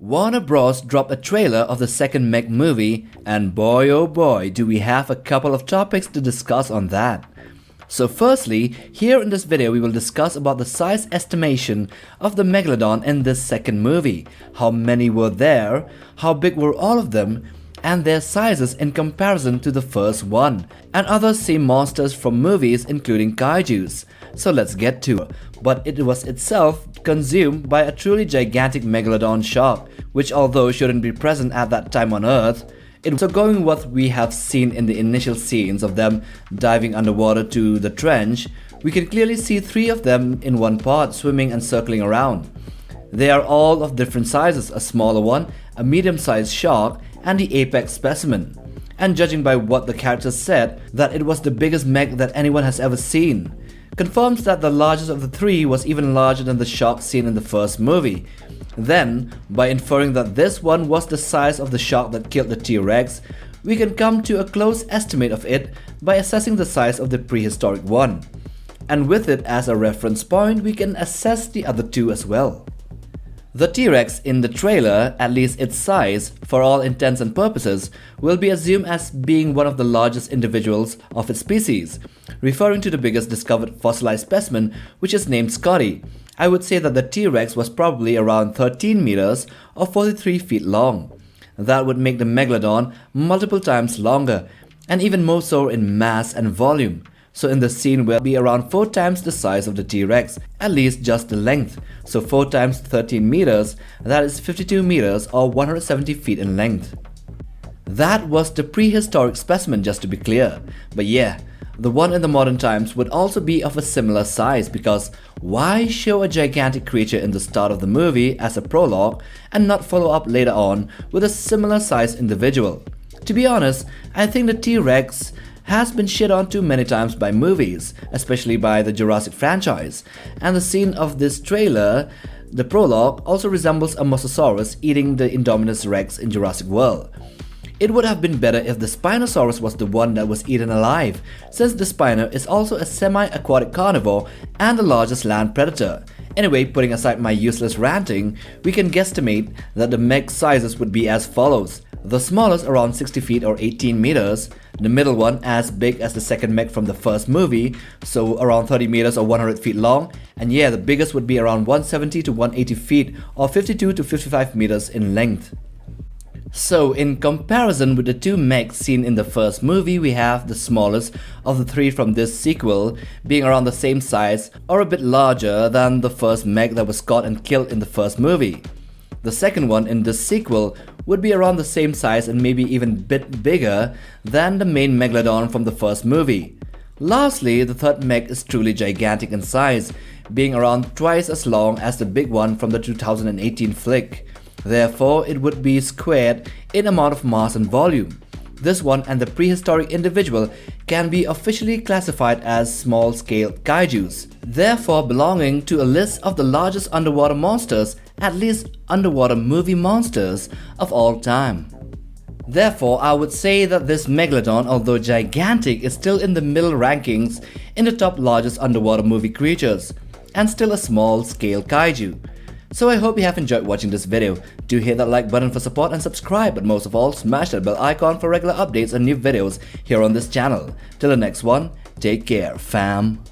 Warner Bros. Dropped a trailer of the second Meg movie, and boy oh boy do we have a couple of topics to discuss on that. So firstly, here in this video we will discuss about the size estimation of the Megalodon in this second movie, how many were there, how big were all of them, and their sizes in comparison to the first one, and other sea monsters from movies including kaijus. So let's get to it. But it was itself consumed by a truly gigantic Megalodon shark, which although shouldn't be present at that time on Earth, so going what we have seen in the initial scenes of them diving underwater to the trench, we can clearly see three of them in one part swimming and circling around. They are all of different sizes, a smaller one, a medium-sized shark, and the apex specimen. And judging by what the characters said, that it was the biggest Meg that anyone has ever seen, confirms that the largest of the three was even larger than the shark seen in the first movie. Then, by inferring that this one was the size of the shark that killed the T-Rex, we can come to a close estimate of it by assessing the size of the prehistoric one. And with it as a reference point, we can assess the other two as well. The T-Rex in the trailer, at least its size, for all intents and purposes, will be assumed as being one of the largest individuals of its species, referring to the biggest discovered fossilized specimen, which is named Scotty. I would say that the T-Rex was probably around 13 meters or 43 feet long. That would make the Megalodon multiple times longer, and even more so in mass and volume. So in the scene will be around 4 times the size of the T-Rex, at least just the length. So 4 times 13 meters, that is 52 meters or 170 feet in length. That was the prehistoric specimen, just to be clear. But yeah, the one in the modern times would also be of a similar size, because why show a gigantic creature in the start of the movie as a prologue and not follow up later on with a similar sized individual? To be honest, I think the T-Rex has been shit on too many times by movies, especially by the Jurassic franchise, and the scene of this trailer, the prologue, also resembles a Mosasaurus eating the Indominus Rex in Jurassic World. It would have been better if the Spinosaurus was the one that was eaten alive, since the Spino is also a semi-aquatic carnivore and the largest land predator. Anyway, putting aside my useless ranting, we can guesstimate that the Meg sizes would be as follows. The smallest around 60 feet or 18 meters, the middle one as big as the second Meg from the first movie, so around 30 meters or 100 feet long, and yeah, the biggest would be around 170 to 180 feet or 52 to 55 meters in length. So in comparison with the two Megs seen in the first movie, we have the smallest of the three from this sequel being around the same size or a bit larger than the first Meg that was caught and killed in the first movie. The second one in this sequel would be around the same size and maybe even a bit bigger than the main Megalodon from the first movie. Lastly, the third Meg is truly gigantic in size, being around twice as long as the big one from the 2018 flick. Therefore, it would be squared in amount of mass and volume. This one and the prehistoric individual can be officially classified as small-scale kaijus, therefore belonging to a list of the largest underwater monsters, at least underwater movie monsters, of all time. Therefore, I would say that this Megalodon, although gigantic, is still in the middle rankings in the top largest underwater movie creatures, and still a small-scale kaiju. So I hope you have enjoyed watching this video. Do hit that like button for support and subscribe, but most of all, smash that bell icon for regular updates and new videos here on this channel. Till the next one, take care, fam.